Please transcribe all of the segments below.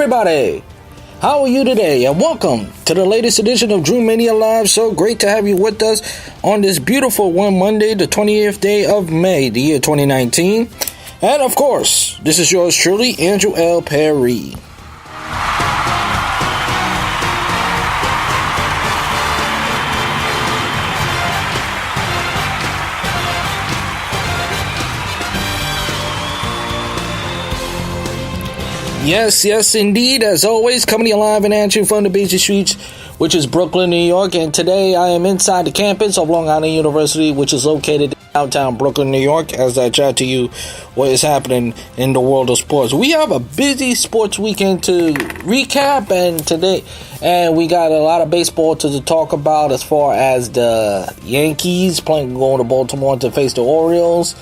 everybody? How are you today? And welcome to the latest edition of Drew Mania Live. So great to have you with us on this beautiful one Monday, the 20th day of May, the year 2019. And of course, this is yours truly, Andrew L. Perry. Yes, indeed. As always, coming to you live and answering from the busy streets, which is Brooklyn, New York. And today I am inside the campus of Long Island University, which is located in downtown Brooklyn, New York, as I chat to you what is happening in the world of sports. We have a busy sports weekend to recap, and we got a lot of baseball to talk about as far as the Yankees going to Baltimore to face the Orioles.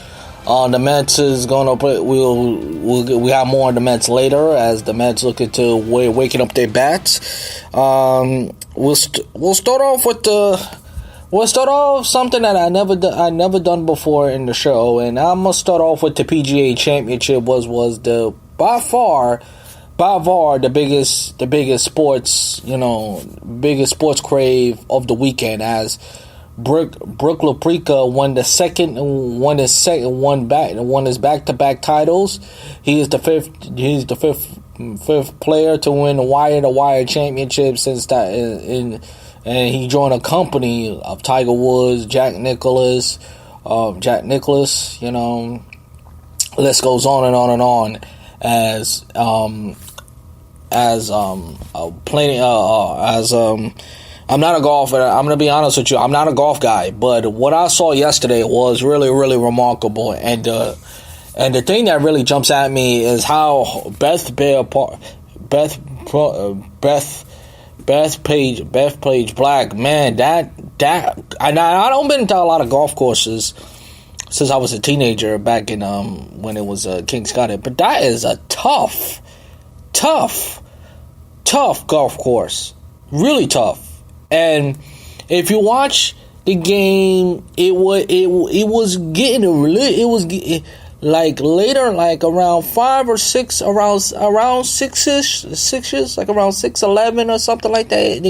The Mets is going to play. We have more on the Mets later as the Mets look into waking up their bats. We'll start off something that I never done before in the show, and I'm gonna start off with the PGA Championship was the by far the biggest sports crave of the weekend as Brooke Koepka won his back-to-back titles. He is the fifth player to win the wire-to-wire championship since that, and he joined a company of Tiger Woods, Jack Nicklaus. List goes on and on and on I'm not a golfer. I'm going to be honest with you. I'm not a golf guy, but what I saw yesterday was really, really remarkable. And the thing that really jumps at me is how Beth Page Black, man, that I don't been to a lot of golf courses since I was a teenager back in when it was Kings Cottage, but that is a tough golf course, really tough. And if you watch the game, it was getting like later, like around 5 or 6, around 6-ish, like around 6:11 or something like that.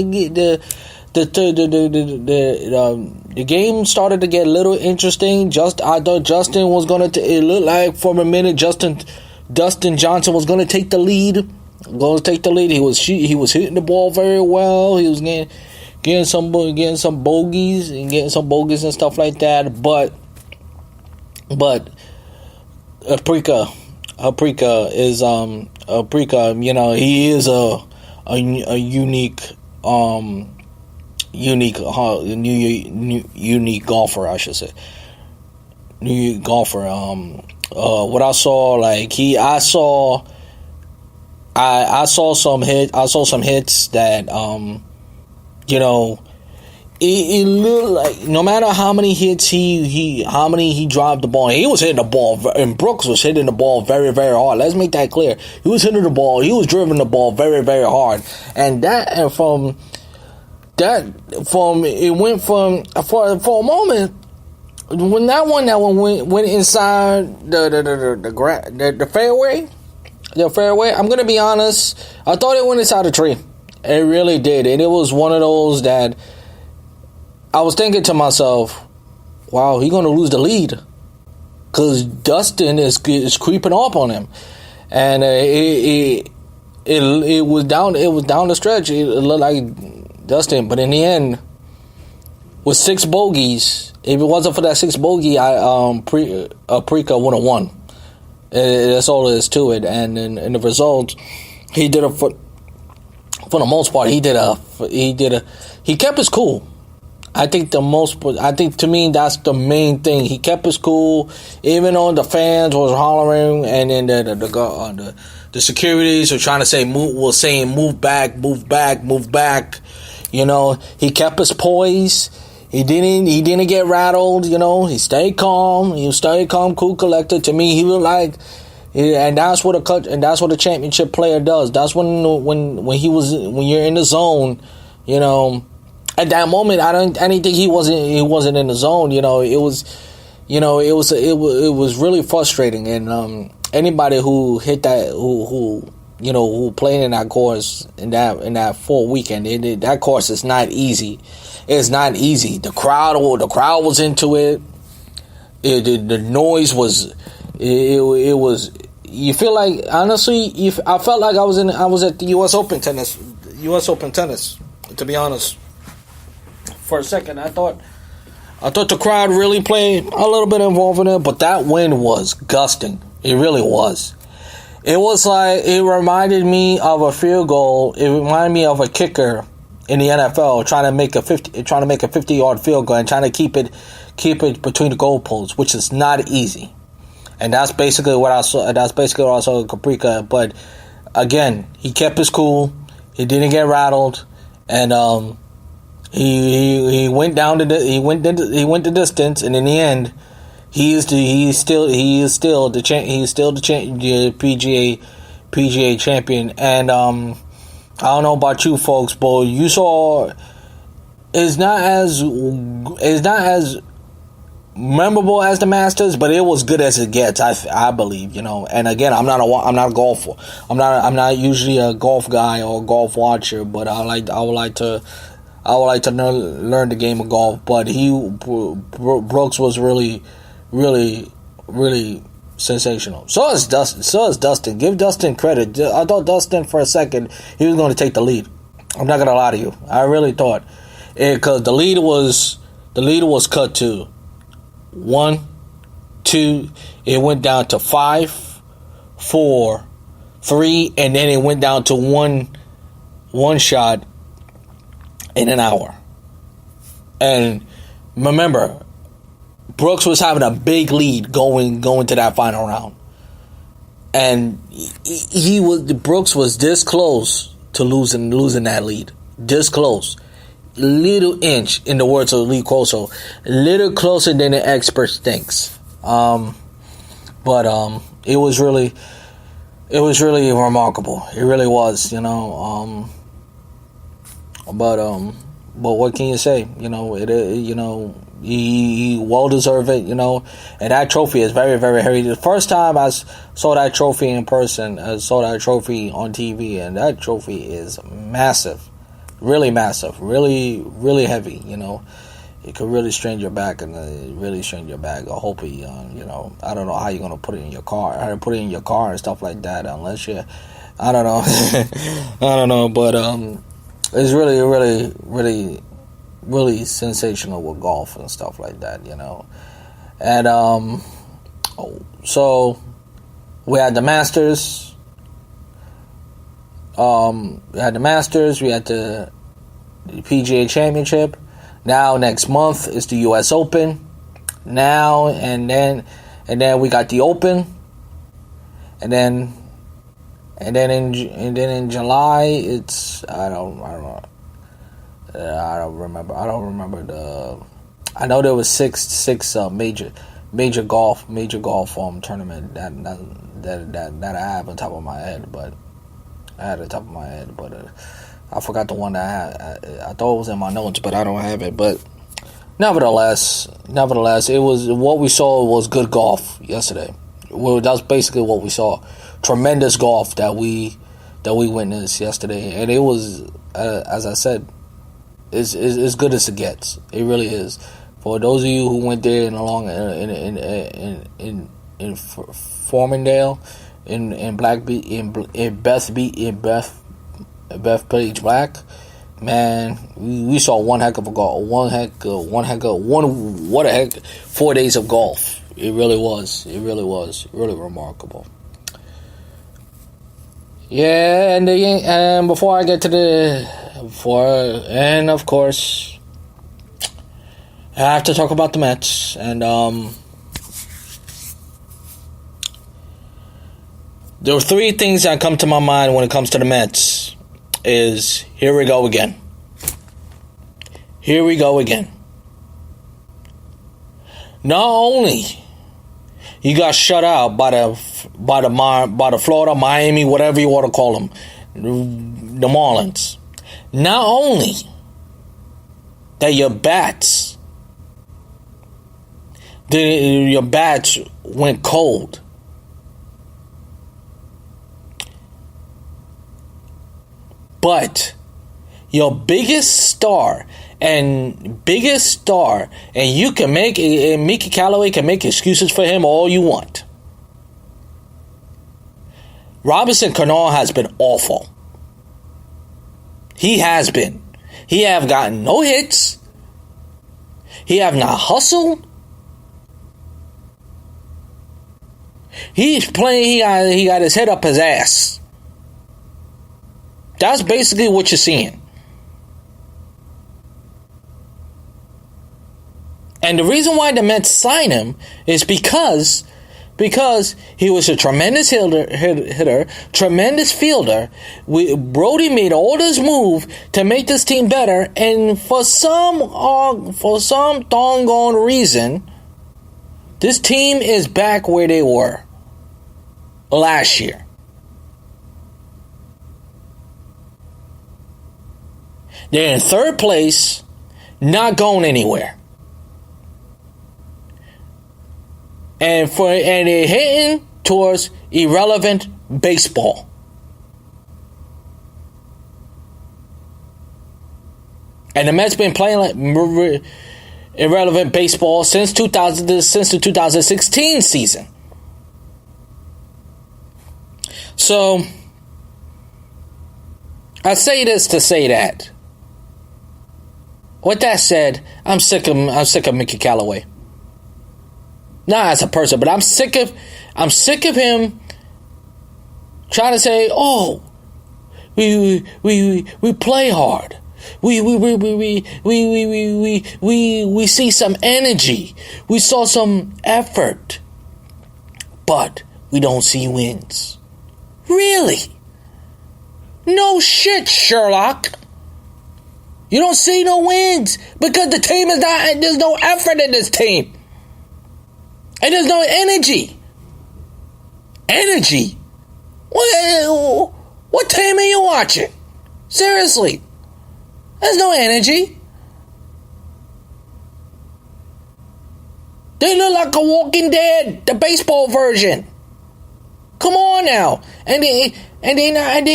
The game started to get a little interesting. I thought Justin was gonna. It looked like for a minute Dustin Johnson was gonna take the lead. He was hitting the ball very well. He was getting some bogeys and stuff like that. But Koepka is Koepka. He is a unique golfer, I should say. Unique golfer. What I saw, I saw some hits that it looked like no matter how many hits he dropped the ball, he was hitting the ball, and Brooks was hitting the ball very, very hard. Let's make that clear. He was hitting the ball. He was driving the ball very, very hard, and it went from for a moment when that one went inside the fairway. The fairway. I'm gonna be honest. I thought it went inside a tree. It really did, and it was one of those that I was thinking to myself, "Wow, he's gonna lose the lead," because Dustin is creeping up on him, and it was down the stretch. It looked like Dustin, but in the end, with 6 bogeys, if it wasn't for that 6 bogey, Koepka would have won. That's all there is to it, and in the result, he did a. For the most part, he kept his cool. I think to me that's the main thing. He kept his cool, even though the fans was hollering, and then the securities were trying to say move back. He kept his poise. He didn't get rattled. He stayed calm. Cool, collected. To me, he looked like. And that's what a championship player does. That's when you're in the zone, At that moment, I didn't think he wasn't in the zone. It was really frustrating. And anybody who hit that, who who played in that course in that full weekend. That course is not easy. It's not easy. The crowd was into it. The noise was. It was. You feel like, honestly, I felt like I was at the U.S. Open tennis. To be honest, for a second, I thought the crowd really played a little bit involved in it, but that wind was gusting. It really was. It was like, it reminded me of a field goal. It reminded me of a kicker in the NFL trying to make a 50-yard field goal and trying to keep it between the goalposts, which is not easy. And that's basically what I saw. That's basically what I saw in Koepka. But again, he kept his cool. He didn't get rattled, and he went down he went the distance. And in the end, he is still the PGA champion. And I don't know about you folks, but you saw it's not as memorable as the Masters, but it was good as it gets. I believe, And again, I'm not a golfer. I'm not usually a golf guy or a golf watcher, but I would like to learn the game of golf. But Brooks was really, really, really sensational. So is Dustin. Give Dustin credit. I thought Dustin for a second he was going to take the lead. I'm not going to lie to you. I really thought, because the lead was cut to 1, 2, it went down to 5, 4, 3, and then it went down to one shot in an hour. And remember, Brooks was having a big lead going to that final round, and Brooks was this close to losing that lead, this close. Little inch, in the words of Lee Corso, little closer than the expert thinks. But it was really remarkable. It really was, But what can you say? He well deserved it, And that trophy is very, very heavy. The first time I saw that trophy in person, I saw that trophy on TV, and that trophy is massive. Really massive, really, really heavy. It could really strain your back, and really strain your back. I hope I don't know how you're gonna put it in your car, and stuff like that. Unless I don't know, I don't know. But it's really, really, really, really sensational with golf and stuff like that. And so we had the Masters. We had the PGA Championship. Now next month is the U.S. Open. Now and then we got the Open, and then in July it's I don't remember. I know there was six major golf tournament that I have on top of my head, but. I forgot the one that I had. I thought it was in my notes, but I don't have it. But nevertheless, it was what we saw was good golf yesterday. Well, that's basically what we saw. Tremendous golf that we witnessed yesterday, and it was, as I said, is as good as it gets. It really is. For those of you who went there in Formandale. In Bethpage Black, man, we saw one heck of a golf, 4 days of golf. It really was really remarkable. Yeah, and before I get to and of course, I have to talk about the Mets, and there are three things that come to my mind when it comes to the Mets. Here we go again. Not only you got shut out by the Florida, Miami, whatever you want to call them, the Marlins. Not only that your bats went cold. But your biggest star, and you can make, and Mickey Callaway can make excuses for him all you want. Robinson Cano has been awful. He has been. He have gotten no hits. He have not hustled. He's playing, he got his head up his ass. That's basically what you're seeing. And the reason why the Mets signed him is because he was a tremendous hitter, tremendous fielder. Brody made all this move to make this team better, and for some doggone reason, this team is back where they were last year. They're in third place, not going anywhere. And they're heading towards irrelevant baseball. And the Mets been playing like irrelevant baseball since the 2016 season. So I say this to say that. With that said, I'm sick of Mickey Callaway. Not as a person, but I'm sick of him trying to say, "Oh, we play hard. We see some energy. We saw some effort, but we don't see wins." Really? No shit, Sherlock. You don't see no wins because the team is not. There's no effort in this team. And there's no energy. Energy? What team are you watching? Seriously. There's no energy. They look like a Walking Dead, the baseball version. Come on now. And they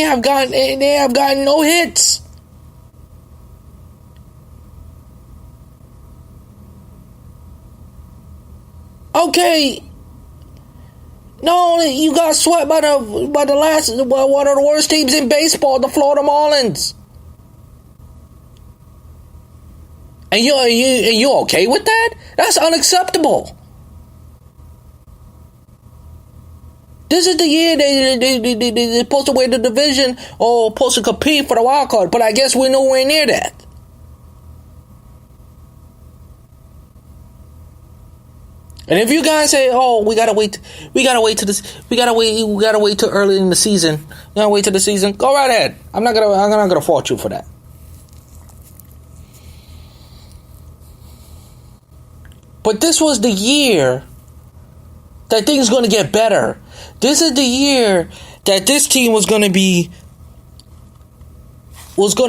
have gotten no hits. Okay, no, you got swept by one of the worst teams in baseball, the Florida Marlins, and you okay with that? That's unacceptable. This is the year they're supposed to win the division or supposed to compete for the wild card, but I guess we're nowhere near that. And if you guys say, "Oh, we gotta wait till early in the season," wait till the season. Go right ahead. I'm not gonna fault you for that. But this was the year that things gonna get better. This is the year that this team was gonna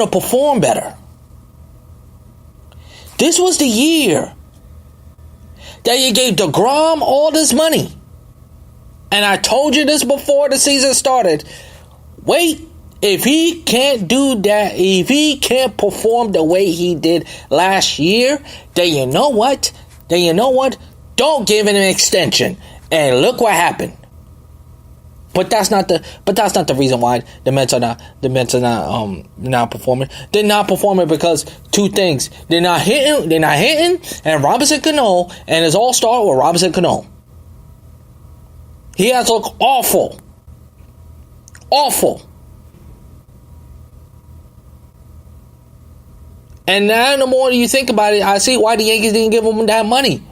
perform better. This was the year that you gave DeGrom all this money. And I told you this before the season started. Wait, if he can't do that, if he can't perform the way he did last year, then you know what? Don't give him an extension. And look what happened. But that's not the reason why the Mets are not performing. They're not performing because two things. They're not hitting, and Robinson Cano, and it's all started with Robinson Cano. He has looked awful. Awful. And now the more you think about it, I see why the Yankees didn't give him that money.